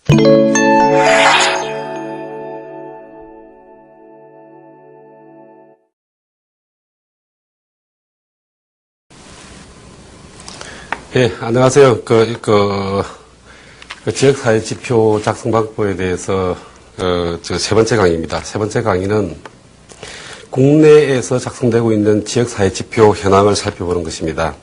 예, 안녕하세요. 지역사회 지표 작성 방법에 대해서, 세 번째 강의입니다. 세 번째 강의는 국내에서 작성되고 있는 지역사회 지표 현황을 살펴보는 것입니다.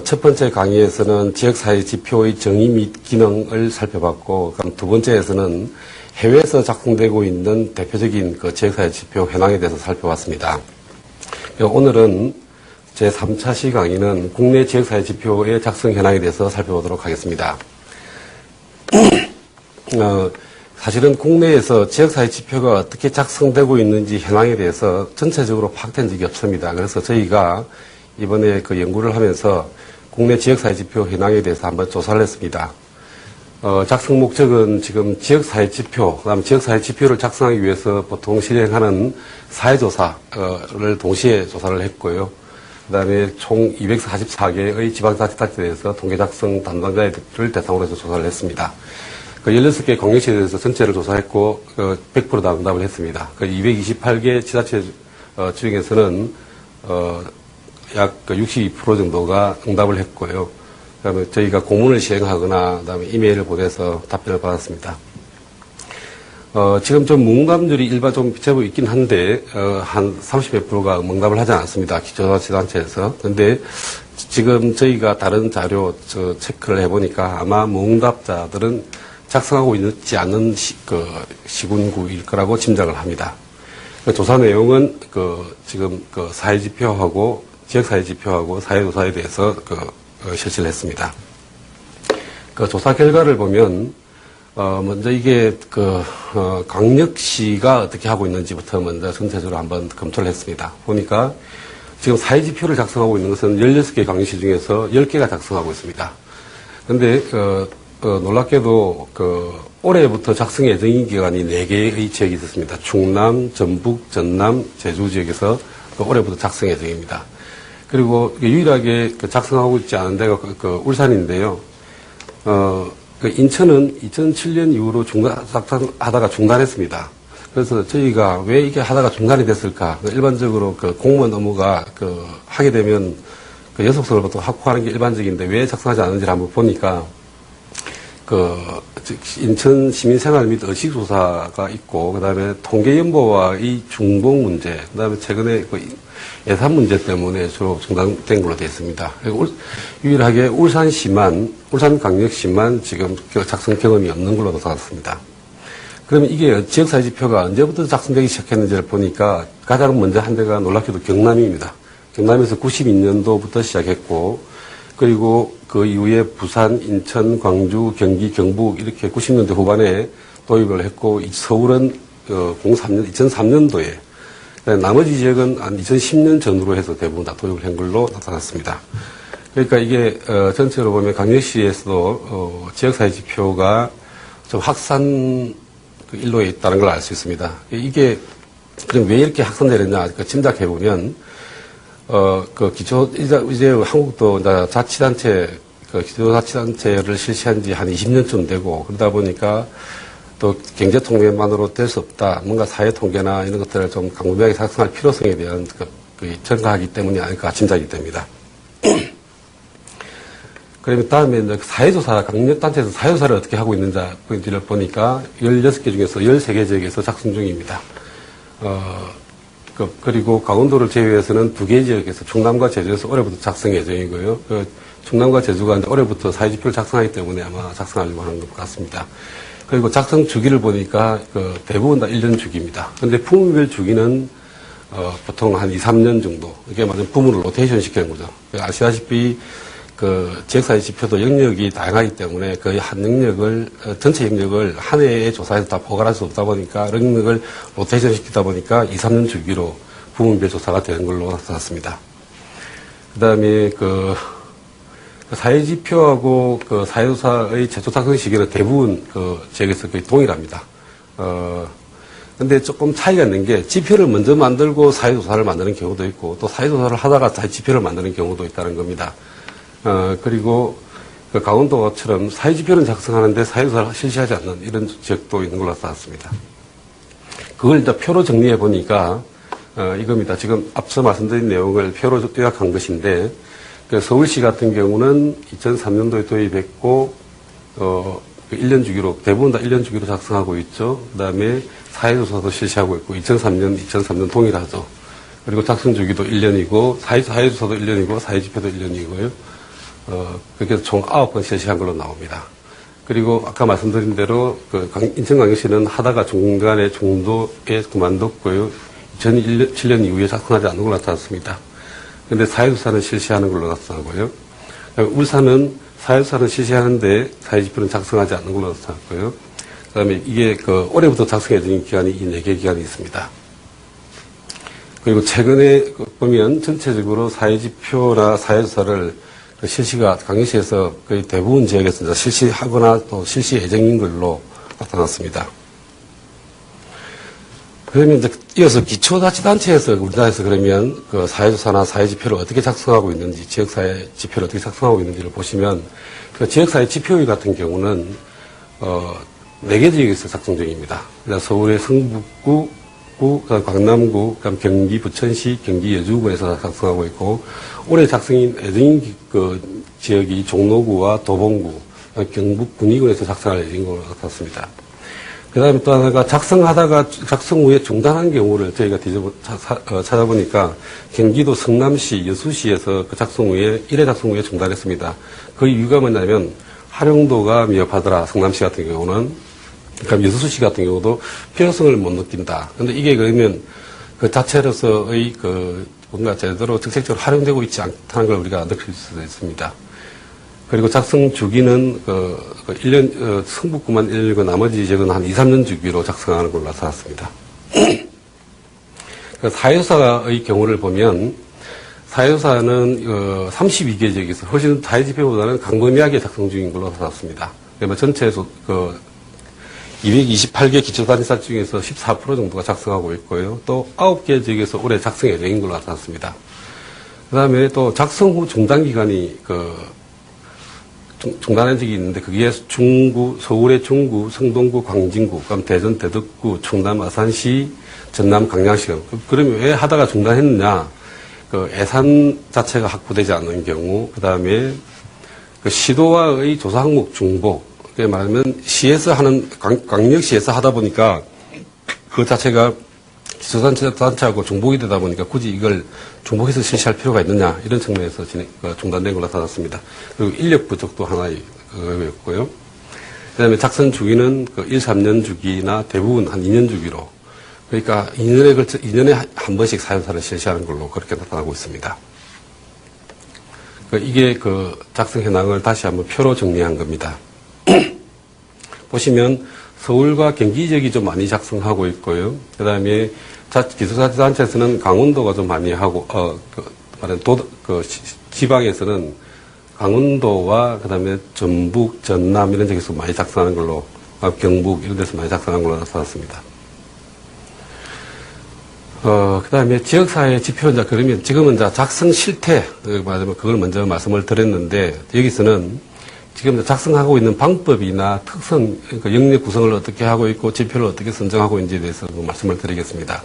첫 번째 강의에서는 지역사회 지표의 정의 및 기능을 살펴봤고, 그럼 두 번째에서는 해외에서 작성되고 있는 대표적인 지역사회 지표 현황에 대해서 살펴봤습니다. 오늘은 제3차 시강의는 국내 지역사회 지표의 작성 현황에 대해서 살펴보도록 하겠습니다. 사실은 국내에서 지역사회 지표가 어떻게 작성되고 있는지 현황에 대해서 전체적으로 파악된 적이 없습니다. 그래서 저희가 이번에 연구를 하면서 국내 지역사회 지표 현황에 대해서 한번 조사를 했습니다. 작성 목적은 지금 지역사회 지표, 그다음 지역사회 지표를 작성하기 위해서 보통 실행하는 사회조사를 동시에 조사를 했고요. 그 다음에 총 244개의 지방자치단체에서 통계 작성 담당자들을 대상으로 해서 조사를 했습니다. 16개 광역시에 대해서 전체를 조사했고, 100% 다 응답을 했습니다. 228개 지자체 중에서는, 약 62% 정도가 응답을 했고요. 그 다음에 저희가 공문을 시행하거나, 그 다음에 이메일을 보내서 답변을 받았습니다. 지금 좀 응답률이 일반 좀 제법 있긴 한데, 한 30몇 프로가 응답을 하지 않았습니다. 기초자치단체에서. 근데 지금 저희가 다른 자료 체크를 해보니까 아마 무응답자들은 작성하고 있지 않는 시군구일 거라고 짐작을 합니다. 조사 내용은 지금 사회지표하고, 지역사회지표하고 사회조사에 대해서 실시를 했습니다. 조사 결과를 보면, 먼저 이게, 광역시가 어떻게 하고 있는지부터 먼저 전체적으로 한번 검토를 했습니다. 보니까 지금 사회지표를 작성하고 있는 것은 16개 광역시 중에서 10개가 작성하고 있습니다. 근데, 놀랍게도, 올해부터 작성 예정인 기간이 4개의 지역이 있었습니다. 충남, 전북, 전남, 제주 지역에서 올해부터 작성 예정입니다. 그리고 유일하게 작성하고 있지 않은 데가 울산인데요. 인천은 2007년 이후로 작성하다가 중단했습니다. 그래서 저희가 왜 이게 하다가 중단이 됐을까? 일반적으로 공무원 업무가 하게 되면 연속성을 보통 확보하는 게 일반적인데 왜 작성하지 않는지를 한번 보니까 인천 시민생활 및 의식조사가 있고, 그 다음에 통계연보와의 중복 문제, 그 다음에 최근에 예산 문제 때문에 주로 중단된 걸로 되어 있습니다. 유일하게 울산광역시만 지금 작성 경험이 없는 걸로 나타났습니다. 그러면 이게 지역사회지표가 언제부터 작성되기 시작했는지를 보니까 가장 먼저 한 데가 놀랍게도 경남입니다. 경남에서 92년도부터 시작했고, 그리고 그 이후에 부산, 인천, 광주, 경기, 경북 이렇게 90년대 후반에 도입을 했고, 서울은 2003년도에, 나머지 지역은 한 2010년 전후로 해서 대부분 다 도입을 한 걸로 나타났습니다. 그러니까 이게 전체로 보면 강력시에서도 지역사회 지표가 좀 확산 일로에 있다는 걸 알 수 있습니다. 이게 그럼 왜 이렇게 확산되느냐 짐작해 보면 이제 한국도 자치단체, 기초자치단체를 실시한 지 한 20년쯤 되고, 그러다 보니까 또 경제통계만으로 될 수 없다. 뭔가 사회통계나 이런 것들을 좀 강구하게 작성할 필요성에 대한 전가하기 때문이 아닐까 짐작이 됩니다. 그러면 다음에 이제 사회조사, 강력단체에서 사회조사를 어떻게 하고 있는지를 보니까 16개 중에서 13개 지역에서 작성 중입니다. 그리고 강원도를 제외해서는 2개 지역에서 충남과 제주에서 올해부터 작성 예정이고요. 충남과 제주가 이제 올해부터 사회지표를 작성하기 때문에 아마 작성하려고 하는 것 같습니다. 그리고 작성 주기를 보니까 대부분 다 1년 주기입니다. 그런데 부문별 주기는 보통 한 2, 3년 정도. 이게 완전 부문을 로테이션 시키는 거죠. 아시다시피 지역사회 지표도 영역이 다양하기 때문에 거의 한 영역을, 전체 영역을 한 해에 조사해서 다 포괄할 수 없다 보니까 영역을 로테이션 시키다 보니까 2, 3년 주기로 부문별 조사가 되는 걸로 나타났습니다. 그 다음에 사회지표하고 사회조사의 제초 작성 시기는 대부분 지역에서 거의 동일합니다. 근데 조금 차이가 있는 게 지표를 먼저 만들고 사회조사를 만드는 경우도 있고 또 사회조사를 하다가 지표를 만드는 경우도 있다는 겁니다. 그리고 그 강원도처럼 사회지표는 작성하는데 사회조사를 실시하지 않는 이런 지역도 있는 걸로 나타났습니다. 그걸 이제 표로 정리해 보니까, 이겁니다. 지금 앞서 말씀드린 내용을 표로 요약한 것인데, 그 서울시 같은 경우는 2003년도에 도입했고, 1년 주기로, 대부분 다 1년 주기로 작성하고 있죠. 그 다음에 사회조사도 실시하고 있고, 2003년 동일하죠. 그리고 작성 주기도 1년이고, 사회조사도 1년이고, 사회지표도 1년이고요. 그렇게 해서 총 9번 실시한 걸로 나옵니다. 그리고 아까 말씀드린 대로, 인천광역시는 하다가 중간에 중도에 그만뒀고요. 2007년 이후에 작성하지 않는 걸로 나타났습니다. 근데 사회조사는 실시하는 걸로 나타나고요. 울산은 사회조사는 실시하는데 사회지표는 작성하지 않는 걸로 나타났고요. 그 다음에 이게 올해부터 작성해진 기간이 이 4개 기간이 있습니다. 그리고 최근에 보면 전체적으로 사회지표나 사회조사를 실시가 광역시에서 거의 대부분 지역에서 이제 실시하거나 또 실시 예정인 걸로 나타났습니다. 그러면 이제 이어서 기초자치단체에서 우리나라에서 그러면 그 사회조사나 사회지표를 어떻게 작성하고 있는지, 지역사회지표를 어떻게 작성하고 있는지를 보시면 그 지역사회지표의 같은 경우는 4개 지역에서 작성 중입니다. 그러니까 서울의 성북구, 강남구, 그다음 경기 부천시, 경기 여주구에서 작성하고 있고, 올해 작성인 예정인 그 지역이 종로구와 도봉구, 경북 군위군에서 작성할 예정인 걸로 나타났습니다. 그 다음에 또 하나가 작성하다가 작성 후에 중단한 경우를 저희가 찾아보니까 경기도 성남시, 여수시에서 그 작성 후에, 1회 작성 후에 중단했습니다. 그 이유가 뭐냐면 활용도가 미흡하더라. 성남시 같은 경우는. 그러니까 여수시 같은 경우도 필요성을 못 느낀다. 근데 이게 그러면 그 자체로서의 뭔가 제대로 적극적으로 활용되고 있지 않다는 걸 우리가 느낄 수도 있습니다. 그리고 작성 주기는 1년, 성북구만 1년이고 나머지 지역은 한 2, 3년 주기로 작성하는 걸로 나타났습니다. 사회조사의 경우를 보면 사회조사는 32개 지역에서 훨씬 사회지표보다는 광범위하게 작성 중인 걸로 나타났습니다. 그러면 전체에서 228개 기초단위사 중에서 14% 정도가 작성하고 있고요. 또 9개 지역에서 올해 작성 예정인 걸로 나타났습니다. 그 다음에 또 작성 후 중단 기간이 중단한 적이 있는데 그게 서울의 중구, 성동구, 광진구, 그럼 대전, 대덕구, 충남, 아산시, 전남, 광양시. 그러면 왜 하다가 중단했느냐? 예산 자체가 확보되지 않는 경우, 그 다음에 시도와의 조사 항목 중복. 그게 말하면 시에서 하는, 광역시에서 하다 보니까 그 자체가 기초단체하고 중복이 되다 보니까 굳이 이걸 중복해서 실시할 필요가 있느냐 이런 측면에서 중단된 걸로 나타났습니다. 그리고 인력 부족도 하나의 그거였고요. 그다음에 작성 주기는 1, 3년 주기나 대부분 한 2년 주기로 그러니까 2년에 한 번씩 사회조사를 실시하는 걸로 그렇게 나타나고 있습니다. 이게 작성 현황을 다시 한번 표로 정리한 겁니다. 보시면 서울과 경기 지역이 좀 많이 작성하고 있고요. 그 다음에 기초자치단체에서는 강원도가 좀 많이 하고, 지방에서는 강원도와 그 다음에 전북, 전남 이런 데서 많이 작성하는 걸로, 경북 이런 데서 많이 작성하는 걸로 나타났습니다. 그 다음에 지역사회 지표자, 그러면 지금은 작성 실태, 말하자면 그걸 먼저 말씀을 드렸는데, 여기서는 지금 작성하고 있는 방법이나 특성, 그러니까 영역 구성을 어떻게 하고 있고 지표를 어떻게 선정하고 있는지에 대해서 말씀을 드리겠습니다.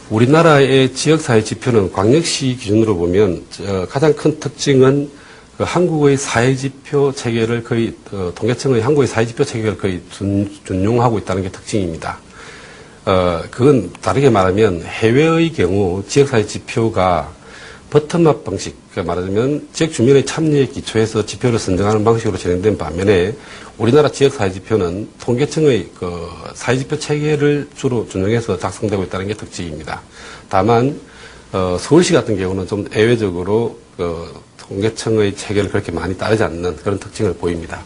우리나라의 지역사회 지표는 광역시 기준으로 보면 가장 큰 특징은 한국의 사회지표 체계를 거의 통계청의 한국의 사회지표 체계를 거의 준용하고 있다는 게 특징입니다. 그건 다르게 말하면 해외의 경우 지역사회 지표가 버텀업 방식, 그러니까 말하자면 지역 주민의 참여에 기초해서 지표를 선정하는 방식으로 진행된 반면에 우리나라 지역 사회지표는 통계청의 사회지표 체계를 주로 준용해서 작성되고 있다는 게 특징입니다. 다만 서울시 같은 경우는 좀 예외적으로 통계청의 체계를 그렇게 많이 따르지 않는 그런 특징을 보입니다.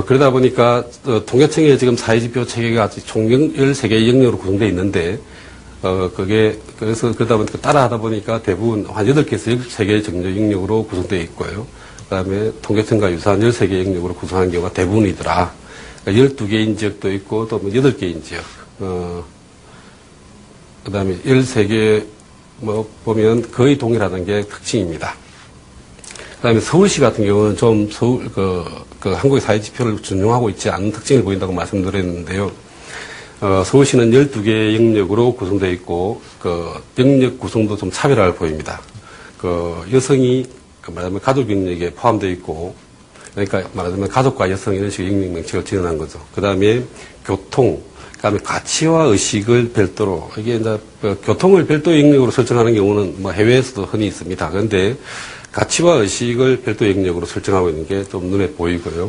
그러다 보니까 통계청의 지금 사회지표 체계가 총 13개의 영역으로 구성되어 있는데 그러다 보니까 따라하다 보니까 대부분 한 8개에서 13개의 정도 영역으로 구성되어 있고요. 그 다음에 통계청과 유사한 13개 영역으로 구성한 경우가 대부분이더라. 그러니까 12개인 지역도 있고 또 8개인 지역. 그 다음에 13개 보면 거의 동일하다는 게 특징입니다. 그다음에 서울시 같은 경우는 좀 한국의 사회 지표를 준용하고 있지 않은 특징을 보인다고 말씀드렸는데요. 서울시는 12개의 영역으로 구성되어 있고, 영역 구성도 좀 차별화를 보입니다. 여성이 말하자면 가족 영역에 포함되어 있고, 그러니까 말하자면 가족과 여성 이런 식의 영역 명칭을 지어낸 거죠. 그 다음에 교통, 그 다음에 가치와 의식을 별도로, 이게 이제 교통을 별도 영역으로 설정하는 경우는 뭐 해외에서도 흔히 있습니다. 그런데 가치와 의식을 별도 영역으로 설정하고 있는 게 좀 눈에 보이고요.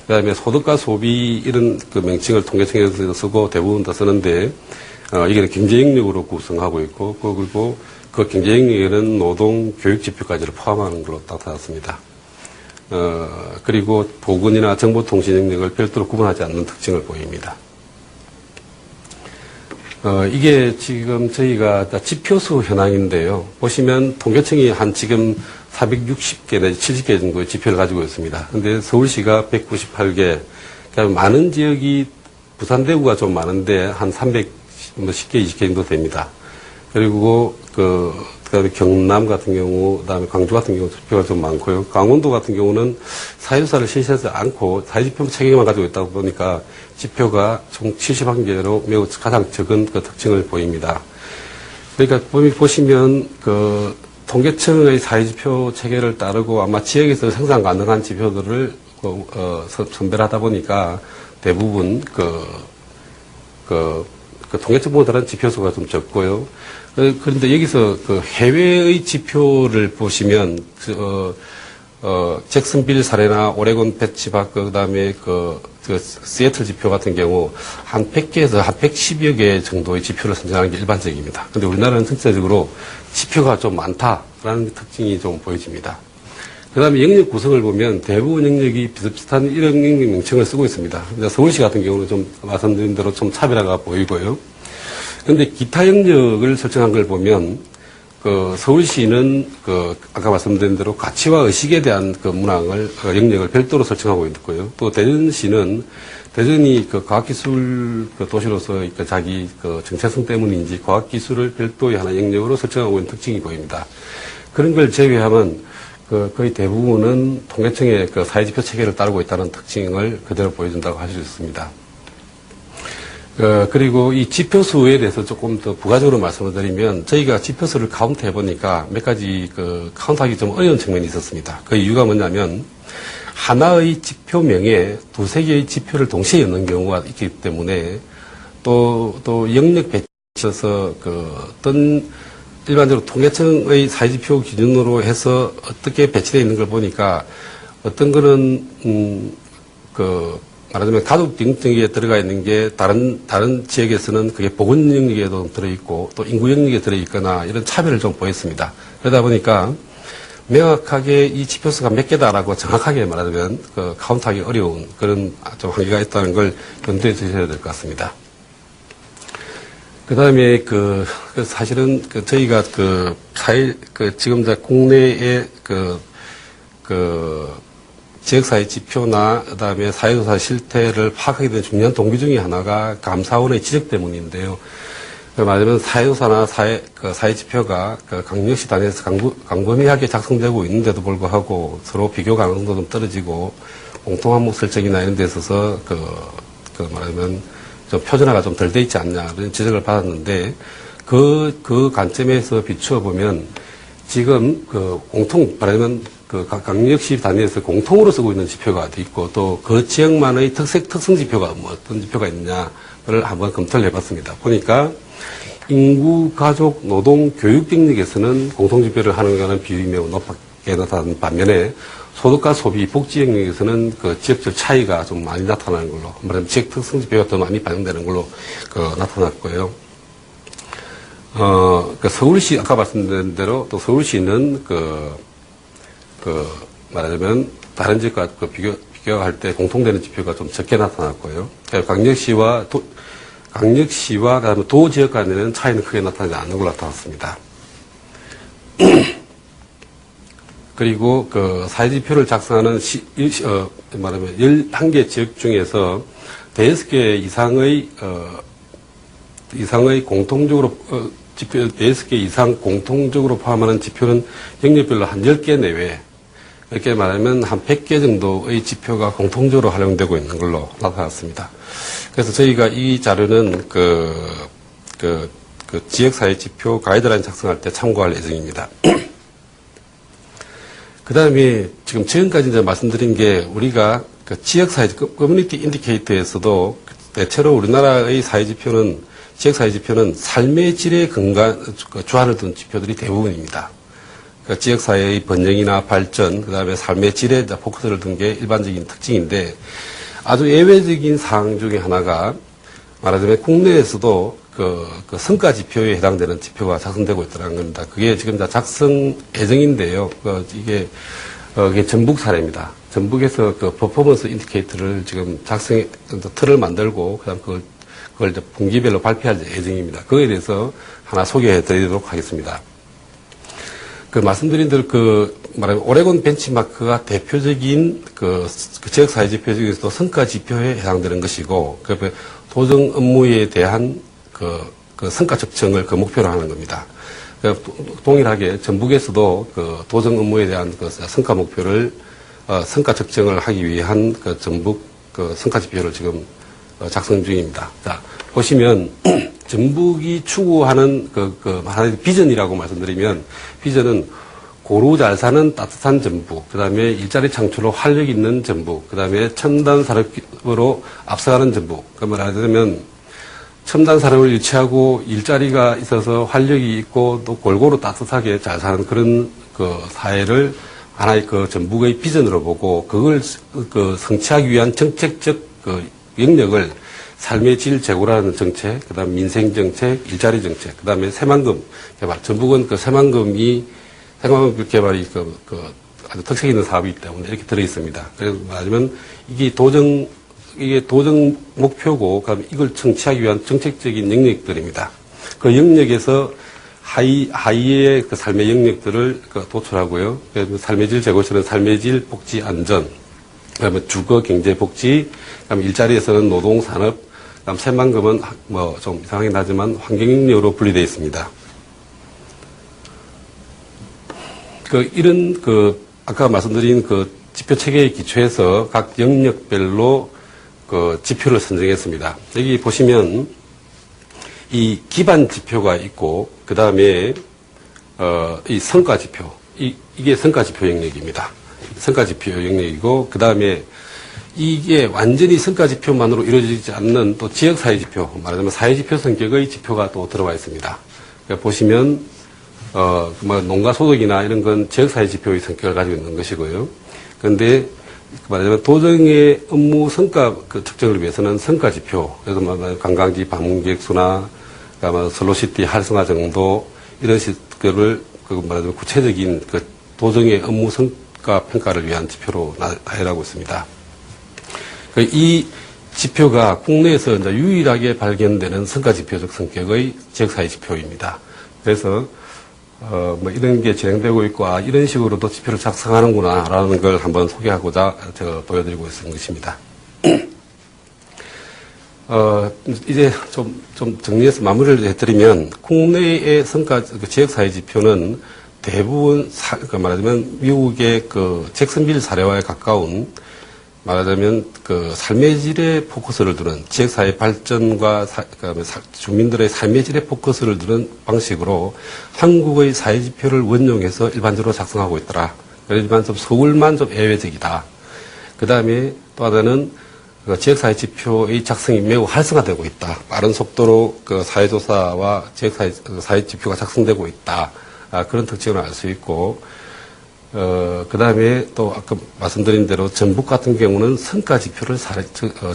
그 다음에 소득과 소비 이런 명칭을 통계청에서 쓰고 대부분 다 쓰는데, 이게 경제 영역으로 구성하고 있고, 그리고 그 경제 영역에는 노동, 교육 지표까지를 포함하는 걸로 나타났습니다. 그리고 보건이나 정보통신 영역을 별도로 구분하지 않는 특징을 보입니다. 이게 지금 저희가 지표수 현황인데요. 보시면 통계청이 한 지금 460개 내지 70개 정도의 지표를 가지고 있습니다. 근데 서울시가 198개, 그러니까 많은 지역이 부산, 대구가 좀 많은데 한 310개, 20개 정도 됩니다. 그리고 그다음에 경남 같은 경우, 그다음에 광주 같은 경우 지표가 좀 많고요. 강원도 같은 경우는 사회조사를 실시하지 않고 사회지표 체계만 가지고 있다 보니까 지표가 총 71개로 매우 가장 적은 특징을 보입니다. 그러니까 보시면 통계청의 사회지표 체계를 따르고 아마 지역에서 생산 가능한 지표들을 선별하다 보니까 대부분 통계청보다 다른 지표수가 좀 적고요. 그런데 여기서 해외의 지표를 보시면, 잭슨빌 사례나 오레곤 패치바크, 그 다음에 시애틀 지표 같은 경우 한 100개에서 한 110여 개 정도의 지표를 선정하는 게 일반적입니다. 근데 우리나라는 전체적으로 지표가 좀 많다라는 특징이 좀 보여집니다. 그 다음에 영역 구성을 보면 대부분 영역이 비슷비슷한 이런 영역 명칭을 쓰고 있습니다. 서울시 같은 경우는 좀 말씀드린 대로 좀 차별화가 보이고요. 그런데 기타 영역을 설정한 걸 보면 서울시는 아까 말씀드린 대로 가치와 의식에 대한 문항을 영역을 별도로 설정하고 있고요. 또 대전시는 대전이 과학기술 도시로서 자기 정체성 때문인지 과학기술을 별도의 하나 영역으로 설정하고 있는 특징이 보입니다. 그런 걸 제외하면 거의 대부분은 통계청의 사회지표 체계를 따르고 있다는 특징을 그대로 보여준다고 할 수 있습니다. 그리고 이 지표수에 대해서 조금 더 부가적으로 말씀을 드리면 저희가 지표수를 카운트해 보니까 몇 가지 카운트하기 좀 어려운 측면이 있었습니다. 그 이유가 뭐냐면 하나의 지표명에 두세 개의 지표를 동시에 넣는 경우가 있기 때문에 또 영역 배치에서 어떤 일반적으로 통계청의 사회지표 기준으로 해서 어떻게 배치되어 있는 걸 보니까 어떤 거는 말하자면 가족 영역에 들어가 있는 게 다른 지역에서는 그게 보건 영역에도 들어있고 또 인구 영역에 들어있거나 이런 차별을 좀 보였습니다. 그러다 보니까 명확하게 이 지표수가 몇 개다라고 정확하게 말하자면 카운트하기 어려운 그런 좀 한계가 있다는 걸 염두에 두셔야 될 것 같습니다. 그 다음에 사실은 저희가 지금 국내에 지역사회 지표나 그다음에 사회조사 실태를 파악하게 된 중요한 동기 중에 하나가 감사원의 지적 때문인데요. 말하자면 사회조사나 사회지표가 강력시 단위에서 광범위하게 작성되고 있는데도 불구하고 서로 비교 가능성도 좀 떨어지고 공통항목 설정이나 이런 데 있어서 말하자면 좀 표준화가 좀 덜 돼 있지 않냐 그런 지적을 받았는데 그 관점에서 비추어 보면 지금 말하자면 강력시 단위에서 공통으로 쓰고 있는 지표가 있고 또 그 지역만의 특성 지표가 어떤 지표가 있느냐를 한번 검토를 해봤습니다. 보니까 인구, 가족, 노동, 교육 영역에서는 공통지표를 하는 거는 비율이 매우 높게 나타나는 반면에 소득과 소비, 복지 영역에서는 지역적 차이가 좀 많이 나타나는 걸로, 말하자면 지역 특성 지표가 더 많이 반영되는 걸로 나타났고요. 서울시, 아까 말씀드린 대로 또 서울시는 말하자면 다른 지역과 비교할 때 공통되는 지표가 좀 적게 나타났고요. 강력시와 그다음에 도 지역 간에는 차이는 크게 나타나지 않는 걸로 나타났습니다. 그리고 사회지표를 작성하는 말하면 11개 지역 중에서 5개 이상의 공통적으로 지표 6개 이상 공통적으로 포함하는 지표는 영역별로 한 10개 내외. 이렇게 말하면 한 100개 정도의 지표가 공통적으로 활용되고 있는 걸로 나타났습니다. 그래서 저희가 이 자료는 그 지역사회 지표 가이드라인 작성할 때 참고할 예정입니다. 그 다음에 지금 지금까지 이제 말씀드린 게 우리가 그 지역사회, 커뮤니티 인디케이터에서도 대체로 우리나라의 사회지표는, 지역사회지표는 삶의 질에 주안을 둔 지표들이 대부분입니다. 그 지역사회의 번영이나 발전, 그 다음에 삶의 질에 포커스를 둔 게 일반적인 특징인데 아주 예외적인 사항 중에 하나가 말하자면 국내에서도 그 성과지표에 해당되는 지표가 작성되고 있다는 겁니다. 그게 지금 다 작성 예정인데요. 이게 전북 사례입니다. 전북에서 그 퍼포먼스 인디케이터를 지금 틀을 만들고 그다음 그걸 이제 분기별로 발표할 예정입니다. 그거에 대해서 하나 소개해 드리도록 하겠습니다. 말씀드린 대로 말하면 오레곤 벤치마크가 대표적인 지역사회 지표 중에서도 성과 지표에 해당되는 것이고, 도정 업무에 대한 성과 측정을 목표로 하는 겁니다. 동일하게 전북에서도 도정 업무에 대한 성과 목표를, 성과 측정을 하기 위한 전북 성과 지표를 지금 작성 중입니다. 자, 보시면, 전북이 추구하는 하나의 비전이라고 말씀드리면, 비전은 고루 잘 사는 따뜻한 전북, 그 다음에 일자리 창출로 활력 있는 전북, 그 다음에 첨단 산업으로 앞서가는 전북. 그 말하자면, 첨단 산업을 유치하고 일자리가 있어서 활력이 있고 또 골고루 따뜻하게 잘 사는 그런 사회를 하나의 전북의 비전으로 보고 그걸 성취하기 위한 정책적 영역을 삶의 질 제고라는 정책, 그 다음 민생 정책, 일자리 정책, 그 다음에 새만금 개발. 전북은 새만금 개발이 아주 특색 있는 사업이기 때문에 이렇게 들어 있습니다. 그래서 말하자면 이게 도정 목표고, 그럼 이걸 성취하기 위한 정책적인 영역들입니다. 그 영역에서 하위의 삶의 영역들을 도출하고요. 삶의 질 제고에서는 삶의 질, 복지, 안전, 그다음에 주거, 경제, 복지, 그다음에 일자리에서는 노동, 산업, 그다음 새만금은 좀 이상하긴 하지만 환경영역으로 분리되어 있습니다. 이런 아까 말씀드린 지표 체계의 기초에서 각 영역별로 지표를 선정했습니다. 여기 보시면 이 기반 지표가 있고 그 다음에 이 성과 지표, 이게 성과 지표 영역입니다. 성과 지표 영역이고 그 다음에 이게 완전히 성과 지표만으로 이루어지지 않는 또 지역 사회 지표, 말하자면 사회 지표 성격의 지표가 또 들어와 있습니다. 그러니까 보시면 농가 소득이나 이런 건 지역 사회 지표의 성격을 가지고 있는 것이고요. 그런데 말하자면 도정의 업무 성과 측정을 위해서는 성과 지표, 그래서 관광지 방문객 수나 슬로시티 활성화 정도 이런 것을 말하자면 구체적인 도정의 업무 성과 평가를 위한 지표로 나열하고 있습니다. 이 지표가 국내에서 이제 유일하게 발견되는 성과 지표적 성격의 지역사회 지표입니다. 그래서 이런 게 진행되고 있고, 이런 식으로도 지표를 작성하는구나, 라는 걸 한번 소개하고자 제가 보여드리고 있는 것입니다. 이제 좀 정리해서 마무리를 해드리면, 국내의 성과, 지역사회 지표는 대부분, 말하자면 미국의 잭슨빌 사례와에 가까운, 말하자면 삶의 질에 포커스를 두는 지역사회 발전과 주민들의 삶의 질에 포커스를 두는 방식으로 한국의 사회지표를 원용해서 일반적으로 작성하고 있더라. 그렇지만 서울만 좀 예외적이다. 그 다음에 또 하나는 지역사회지표의 작성이 매우 활성화되고 있다. 빠른 속도로 사회조사와 지역사회지표가 작성되고 있다. 그런 특징을 알 수 있고, 그 다음에 또 아까 말씀드린 대로 전북 같은 경우는 성과 지표를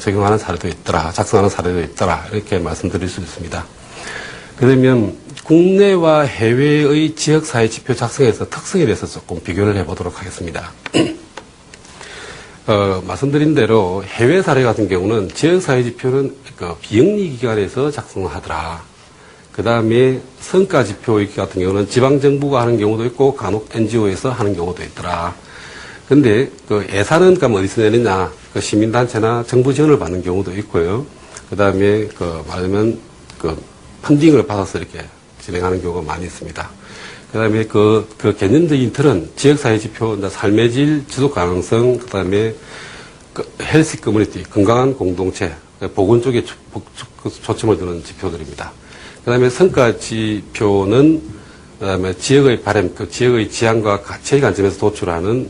적용하는 사례도 있더라, 작성하는 사례도 있더라, 이렇게 말씀드릴 수 있습니다. 그러면 국내와 해외의 지역사회 지표 작성에서 특성에 대해서 조금 비교를 해보도록 하겠습니다. 말씀드린 대로 해외 사례 같은 경우는 지역사회 지표는 비영리 기관에서 작성하더라. 그 다음에 성과 지표 같은 경우는 지방정부가 하는 경우도 있고 간혹 NGO에서 하는 경우도 있더라. 근데 예산은 어디서 내느냐? 시민단체나 정부 지원을 받는 경우도 있고요. 그 다음에 말하자면 펀딩을 받아서 이렇게 진행하는 경우가 많이 있습니다. 그다음에 그 개념적인 틀은 지역사회 지표, 삶의 질, 지속 가능성, 그다음에 헬스 커뮤니티, 건강한 공동체, 보건 쪽에 초점을 두는 지표들입니다. 그다음에 성과 지표는 그다음에 지역의 바람, 지역의 지향과 가치의 관점에서 도출하는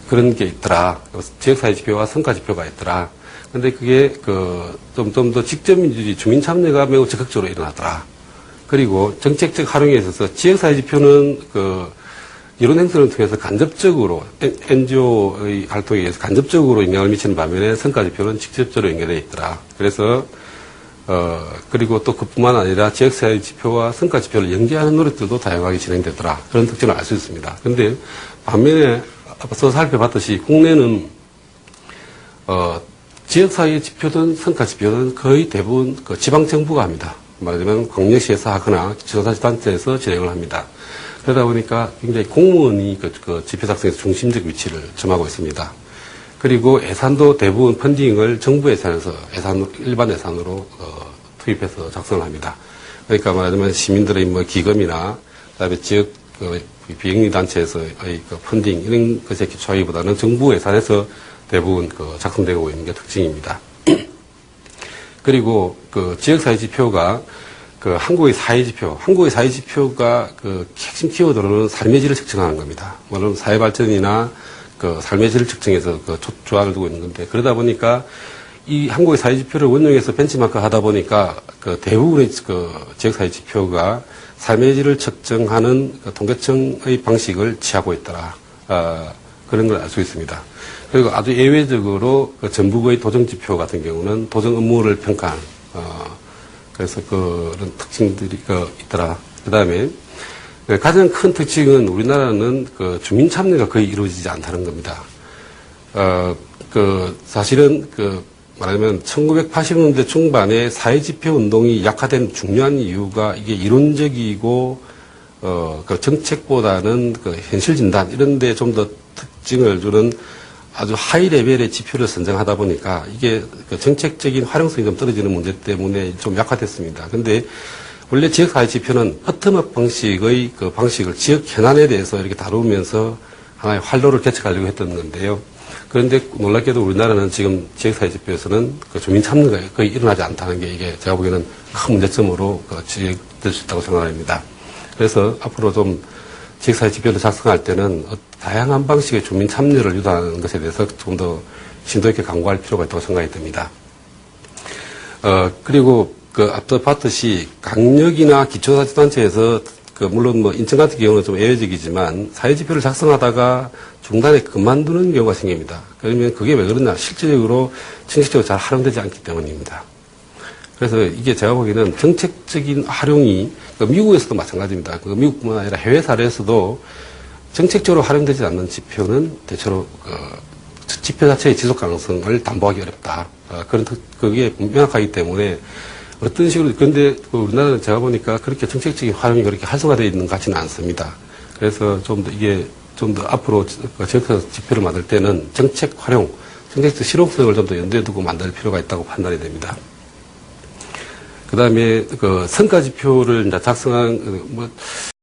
그런 게 있더라. 지역사회 지표와 성과 지표가 있더라. 근데 그게 좀 더 직접민주주의 주민 참여가 매우 적극적으로 일어나더라. 그리고 정책적 활용에 있어서 지역사회 지표는 이론 행사를 통해서 간접적으로 NGO의 활동에 의해서 간접적으로 영향을 미치는 반면에 성과 지표는 직접적으로 연결되어 있더라. 그래서 그리고 또 그뿐만 아니라 지역사회 지표와 성과 지표를 연계하는 노력들도 다양하게 진행되더라. 그런 특징을 알 수 있습니다. 그런데 반면에 앞서 살펴봤듯이 국내는 지역사회 지표든 성과 지표든 거의 대부분 지방정부가 합니다. 말하자면 광역시에서 하거나 지자체단체에서 진행을 합니다. 그러다 보니까 굉장히 공무원이 지표 작성에서 중심적 위치를 점하고 있습니다. 그리고 예산도 대부분 펀딩을 정부 예산에서 일반 예산으로 투입해서 작성을 합니다. 그러니까 말하자면 시민들의 기금이나 그다음에 지역 비영리 단체에서의 펀딩 이런 것에 기초하기보다는 정부 예산에서 대부분 작성되고 있는 게 특징입니다. 그리고 지역사회 지표가 한국의 사회지표가 핵심 키워드로는 삶의 질을 측정하는 겁니다. 물론 사회발전이나 삶의 질을 측정해서 조화를 두고 있는 건데, 그러다 보니까 이 한국의 사회지표를 원용해서 벤치마크 하다 보니까 대부분의 지역사회지표가 삶의 질을 측정하는 통계청의 방식을 취하고 있더라. 그런 걸 알 수 있습니다. 그리고 아주 예외적으로 전북의 도정지표 같은 경우는 도정 업무를 평가하는, 그래서 그런 특징들이 있더라. 그 다음에 가장 큰 특징은 우리나라는 주민 참여가 거의 이루어지지 않다는 겁니다. 사실은 말하자면 1980년대 중반에 사회지표 운동이 약화된 중요한 이유가 이게 이론적이고 정책보다는 현실 진단 이런 데 좀 더 특징을 주는 아주 하이 레벨의 지표를 선정하다 보니까 이게 정책적인 활용성이 좀 떨어지는 문제 때문에 좀 약화됐습니다. 근데 원래 지역사회 지표는 버텀업 방식의 방식을 지역 현안에 대해서 이렇게 다루면서 하나의 활로를 개척하려고 했던 건데요. 그런데 놀랍게도 우리나라는 지금 지역사회 지표에서는 주민 참여가 거의 일어나지 않다는 게 이게 제가 보기에는 큰 문제점으로 지적될 수 있다고 생각합니다. 그래서 앞으로 좀 지역사회 지표를 작성할 때는 다양한 방식의 주민 참여를 유도하는 것에 대해서 좀 더 심도 있게 강구할 필요가 있다고 생각이 듭니다. 그리고 앞서 봤듯이 강력이나 기초자치단체에서 물론 인천 같은 경우는 좀 예외적이지만 사회지표를 작성하다가 중단에 그만두는 경우가 생깁니다. 그러면 그게 왜 그러냐? 실질적으로 정책적으로 잘 활용되지 않기 때문입니다. 그래서 이게 제가 보기에는 정책적인 활용이 미국에서도 마찬가지입니다. 미국뿐만 아니라 해외 사례에서도 정책적으로 활용되지 않는 지표는 대체로 지표 자체의 지속 가능성을 담보하기 어렵다. 그게 명확하기 때문에 어떤 식으로, 그런데 우리나라는 제가 보니까 그렇게 정책적인 활용이 그렇게 활성화되어 있는 것 같지는 않습니다. 그래서 좀 더 앞으로 지역사회 지표를 만들 때는 정책 활용, 정책적 실용성을 좀 더 염두에 두고 만들 필요가 있다고 판단이 됩니다. 그 다음에 성과 지표를 이제 작성한,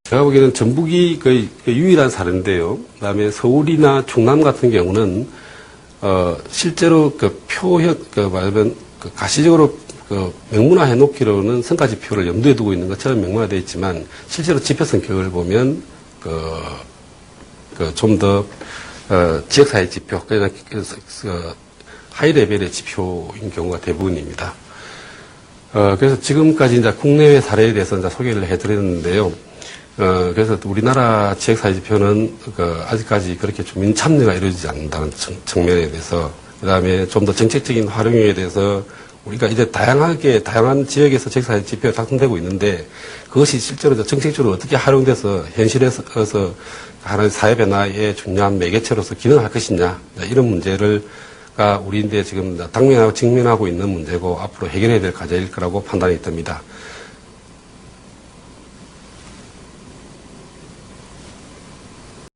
제가 보기에는 전북이 거의 유일한 사례인데요. 그 다음에 서울이나 충남 같은 경우는, 실제로 말하자면 가시적으로 명문화 해놓기로는 성과 지표를 염두에 두고 있는 것처럼 명문화되어 있지만 실제로 지표 성격을 보면 좀 더 지역사회 지표, 그러니까 하이 레벨의 지표인 경우가 대부분입니다. 그래서 지금까지 이제 국내외 사례에 대해서 이제 소개를 해드렸는데요. 그래서 우리나라 지역사회 지표는 아직까지 그렇게 주민 참여가 이루어지지 않는다는 측면에 대해서, 그 다음에 좀 더 정책적인 활용에 대해서 우리가 이제 다양한 지역에서 지역사회 지표가 작성되고 있는데 그것이 실제로 정책적으로 어떻게 활용돼서 현실에서 하나의 사회 변화의 중요한 매개체로서 기능할 것이냐, 이런 문제가 우리인데 지금 당면하고 직면하고 있는 문제고 앞으로 해결해야 될 과제일 거라고 판단이 듭니다.